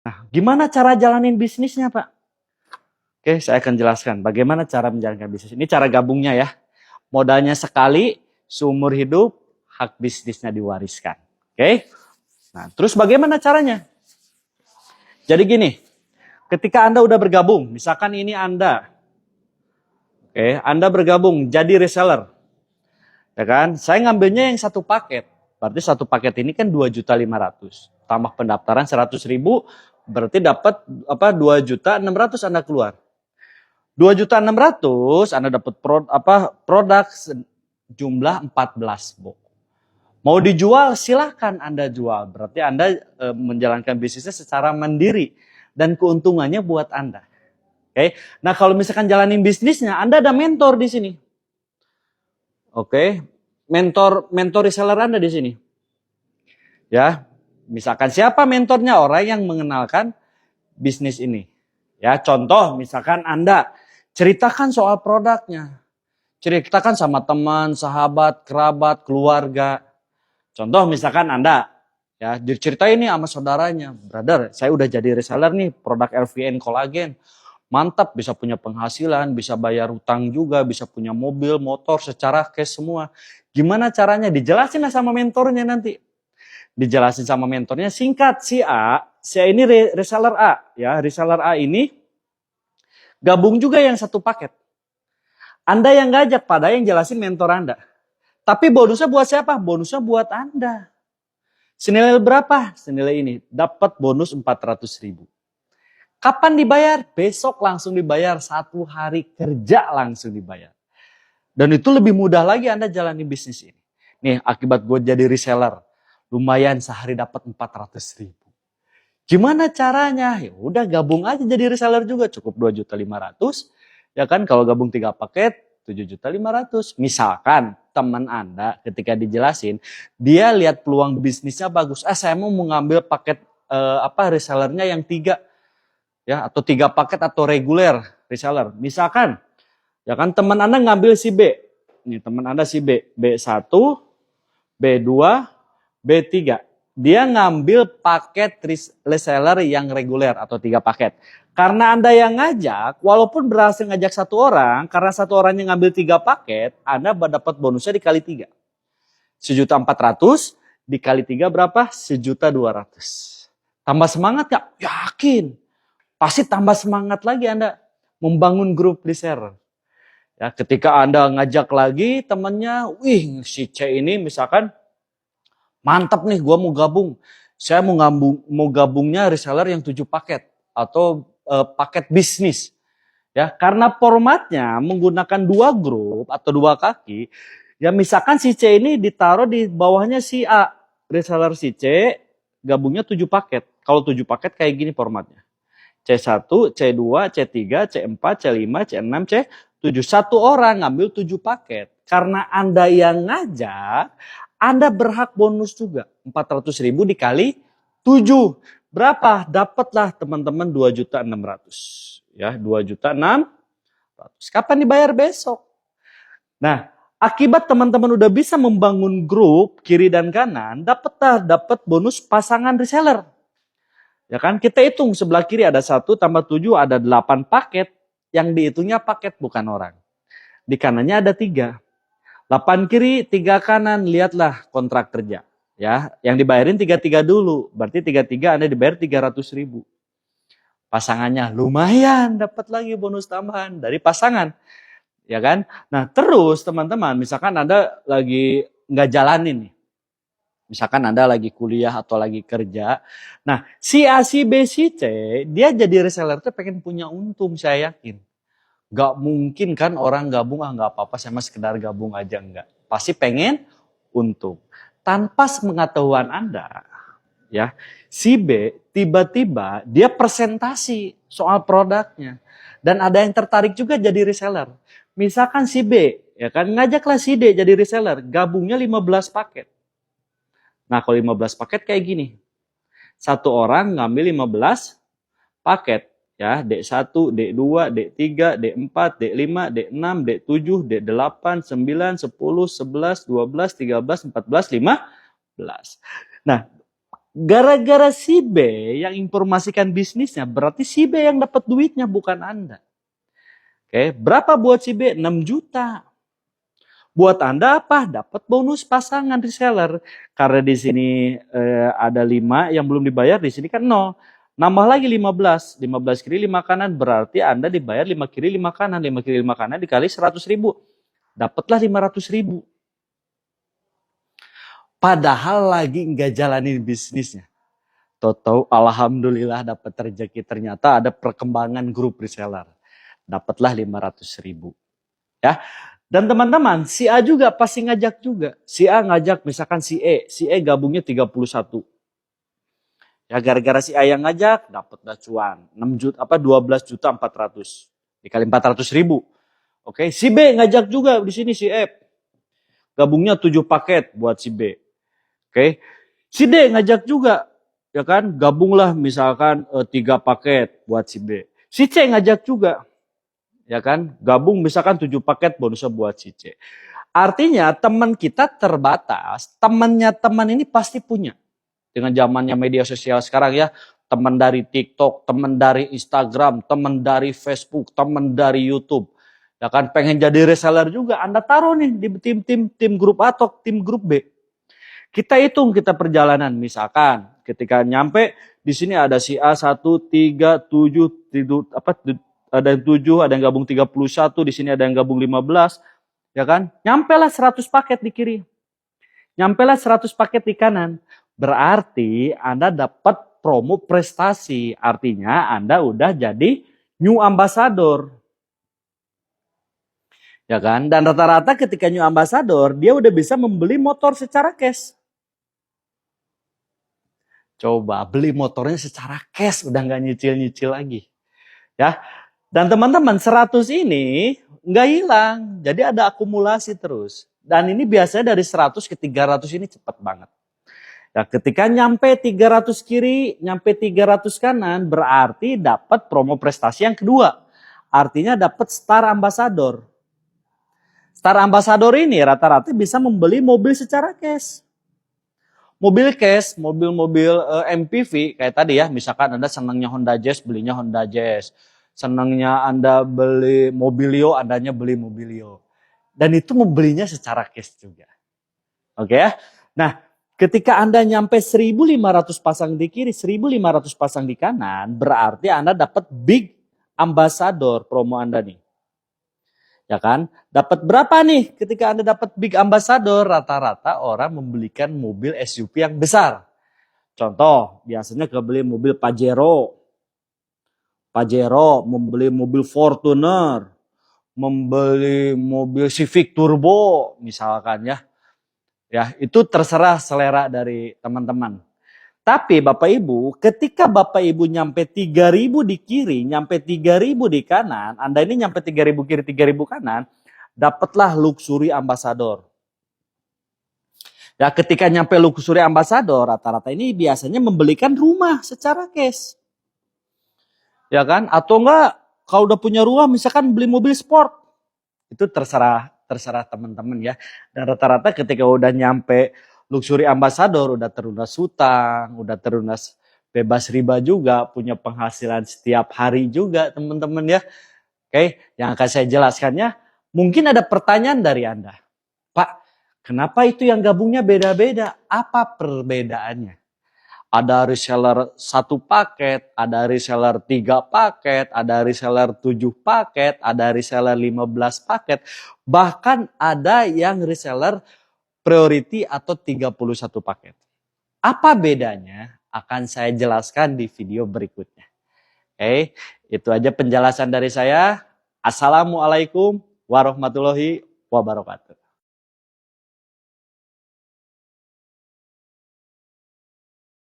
Nah, gimana cara jalanin bisnisnya, Pak? Oke, saya akan jelaskan bagaimana cara menjalankan bisnis. Ini cara gabungnya ya. Modalnya sekali, seumur hidup, hak bisnisnya diwariskan. Oke? Nah, terus bagaimana caranya? Jadi gini, ketika Anda udah bergabung, misalkan ini Anda, Anda bergabung jadi reseller, ya kan? Saya ngambilnya yang satu paket, berarti satu paket ini kan 2.500.000, tambah pendaftaran 100.000, berarti dapat apa 2.600.000 Anda keluar. 2.600.000 Anda dapat produk jumlah 14 Bu. Mau dijual silahkan Anda jual. Berarti Anda menjalankan bisnisnya secara mandiri dan keuntungannya buat Anda. Oke. Nah, kalau misalkan jalanin bisnisnya, Anda ada mentor di sini. Oke. Mentor reseller Anda di sini. Ya. Misalkan siapa mentornya? Orang yang mengenalkan bisnis ini. Ya, contoh misalkan Anda ceritakan soal produknya. Ceritakan sama teman, sahabat, kerabat, keluarga. Contoh misalkan Anda ya diceritain nih sama saudaranya, brother, saya udah jadi reseller nih produk LVN kolagen. Mantap, bisa punya penghasilan, bisa bayar hutang juga, bisa punya mobil, motor secara cash semua. Gimana caranya? Dijelasin sama mentornya nanti. Dijelasin sama mentornya singkat, si A ini reseller A ya, reseller A ini gabung juga yang satu paket. Anda yang ngajak, pada yang jelasin mentor Anda. Tapi bonusnya buat siapa? Bonusnya buat Anda. Senilai berapa? Senilai ini. Dapat bonus 400.000. Kapan dibayar? Besok langsung dibayar. 1 hari kerja langsung dibayar. Dan itu lebih mudah lagi Anda jalani bisnis ini. Nih, akibat gue jadi reseller. Lumayan sehari dapat 400.000. Gimana caranya? Ya udah gabung aja jadi reseller juga. Cukup 2.500.000. Ya kan, kalau gabung 3 paket, 7.500.000. Misalkan teman Anda ketika dijelasin, dia lihat peluang bisnisnya bagus. Saya mau mengambil paket resellernya yang 3 ya, atau 3 paket atau reguler reseller. Misalkan, ya kan teman Anda ngambil si B. Nih teman Anda si B, B1, B2, B3. Dia ngambil paket reseller yang reguler atau 3 paket. Karena Anda yang ngajak, walaupun berhasil ngajak 1 orang, karena 1 orang yang ngambil 3 paket, Anda dapat bonusnya dikali 3. 1.400.000 dikali 3 berapa? 1.200.000. Tambah semangat gak? Yakin. Pasti tambah semangat lagi Anda membangun grup reseller. Ya, ketika Anda ngajak lagi temannya, wih si C ini misalkan, mantap nih gue mau gabung. Saya mau gabungnya reseller yang 7 paket atau paket bisnis. Ya, karena formatnya menggunakan 2 grup atau 2 kaki, ya misalkan si C ini ditaruh di bawahnya si A. Reseller si C gabungnya 7 paket. Kalau 7 paket kayak gini formatnya. C1, C2, C3, C4, C5, C6, C7. 1 orang ngambil 7 paket. Karena Anda yang ngajak, Anda berhak bonus juga. 400.000 dikali 7. Berapa? Dapatlah teman-teman 2.600.000. Ya, 2.600.000. Kapan dibayar? Besok. Nah, akibat teman-teman udah bisa membangun grup kiri dan kanan, dapat bonus pasangan reseller. Ya kan, kita hitung sebelah kiri ada 1 tambah 7 ada 8 paket. Yang dihitungnya paket bukan orang. Di kanannya ada 3. 8 kiri, 3 kanan, lihatlah kontrak kerja. Ya, yang dibayarin 3-3 dulu. Berarti 3-3 Anda dibayar 300.000. Pasangannya lumayan dapat lagi bonus tambahan dari pasangan. Ya kan? Nah, terus teman-teman, misalkan Anda lagi nggak jalanin nih. Misalkan Anda lagi kuliah atau lagi kerja. Nah, si A, si B, si C, dia jadi reseller tuh pengen punya untung, saya yakin. Gak mungkin kan orang gabung, gak apa-apa, saya mah sekedar gabung aja, enggak. Pasti pengen untung. Tanpa pengetahuan Anda, ya, si B tiba-tiba dia presentasi soal produknya. Dan ada yang tertarik juga jadi reseller. Misalkan si B, ya kan, ngajaklah si D jadi reseller, gabungnya 15 paket. Nah, kalau 15 paket kayak gini. 1 orang ngambil 15 paket. Ya, D1, D2, D3, D4, D5, D6, D7, D8, 9, 10, 11, 12, 13, 14, 15. Nah, Gara-gara si B yang informasikan bisnisnya, berarti si B yang dapat duitnya, bukan Anda. Oke, berapa buat si B? 6 juta. Buat Anda apa? Dapat bonus pasangan reseller. Karena di sini ada 5 yang belum dibayar, di sini kan 0. Nambah lagi 15. 15 kiri 5 kanan, berarti Anda dibayar 5 kiri 5 kanan. 5 kiri 5 kanan dikali 100 ribu. Dapatlah 500 ribu. Padahal lagi nggak jalanin bisnisnya. Tahu-tahu alhamdulillah dapat rezeki, ternyata ada perkembangan grup reseller. Dapatlah 500 ribu. Ya. Dan teman-teman, si A juga pasti ngajak juga. Si A ngajak misalkan si E. Si E gabungnya 31. Ya gara-gara si A yang ngajak, dapatlah cuan. 6 juta, 12 juta 400. Dikali 400 ribu. Oke, si B ngajak juga di sini si F. Gabungnya 7 paket buat si B. Oke. Si D ngajak juga. Ya kan, gabunglah misalkan 3 paket buat si B. Si C ngajak juga. Ya kan, gabung misalkan 7 paket bonusnya buat si C. Artinya teman kita terbatas, temannya teman ini pasti punya. Dengan zamannya media sosial sekarang ya, teman dari TikTok, teman dari Instagram, teman dari Facebook, teman dari YouTube. Ya kan, pengen jadi reseller juga, Anda taruh nih di tim grup A atau tim grup B. Kita hitung kita perjalanan, misalkan ketika nyampe di sini ada si A 1, 3, 7, ada yang 7, ada yang gabung 31, di sini ada yang gabung 15, ya kan? Nyampe lah 100 paket di kiri. Nyampe lah 100 paket di kanan. Berarti Anda dapat promo prestasi. Artinya Anda udah jadi new ambassador. Ya kan? Dan rata-rata ketika new ambassador, dia udah bisa membeli motor secara cash. Coba beli motornya secara cash, udah nggak nyicil-nyicil lagi. Ya. Dan teman-teman, 100 ini nggak hilang. Jadi ada akumulasi terus. Dan ini biasanya dari 100 ke 300 ini cepat banget. Ya, ketika nyampe 300 kiri, nyampe 300 kanan, berarti dapat promo prestasi yang kedua. Artinya dapat Star Ambassador. Star Ambassador ini rata-rata bisa membeli mobil secara cash. Mobil cash, mobil-mobil MPV kayak tadi ya, misalkan Anda senangnya Honda Jazz, belinya Honda Jazz. Senangnya Anda beli Mobilio, Andanya beli Mobilio. Dan itu membelinya secara cash juga. Oke ya. Nah, ketika Anda nyampe 1.500 pasang di kiri, 1.500 pasang di kanan, berarti Anda dapat big ambassador promo Anda nih. Ya kan? Dapat berapa nih ketika Anda dapat big ambassador? Rata-rata orang membelikan mobil SUV yang besar. Contoh, biasanya kebeli mobil Pajero, membeli mobil Fortuner, membeli mobil Civic Turbo misalkan ya. Ya, itu terserah selera dari teman-teman. Tapi Bapak Ibu, ketika Bapak Ibu nyampe 3.000 di kiri, nyampe 3.000 di kanan, Anda ini nyampe 3.000 kiri, 3.000 kanan, dapatlah luxury ambassador. Ya, ketika nyampe luxury ambassador, rata-rata ini biasanya membelikan rumah secara cash. Ya kan? Atau enggak, kalau udah punya rumah, misalkan beli mobil sport. Itu terserah teman-teman ya. Dan rata-rata ketika udah nyampe luxury ambassador, udah terlunas hutang, udah terlunas bebas riba juga, punya penghasilan setiap hari juga teman-teman ya. Oke, yang akan saya jelaskannya, mungkin ada pertanyaan dari Anda. Pak, kenapa itu yang gabungnya beda-beda? Apa perbedaannya? Ada reseller 1 paket, ada reseller 3 paket, ada reseller 7 paket, ada reseller 15 paket. Bahkan ada yang reseller priority atau 31 paket. Apa bedanya? Akan saya jelaskan di video berikutnya. Oke, itu aja penjelasan dari saya. Assalamualaikum warahmatullahi wabarakatuh.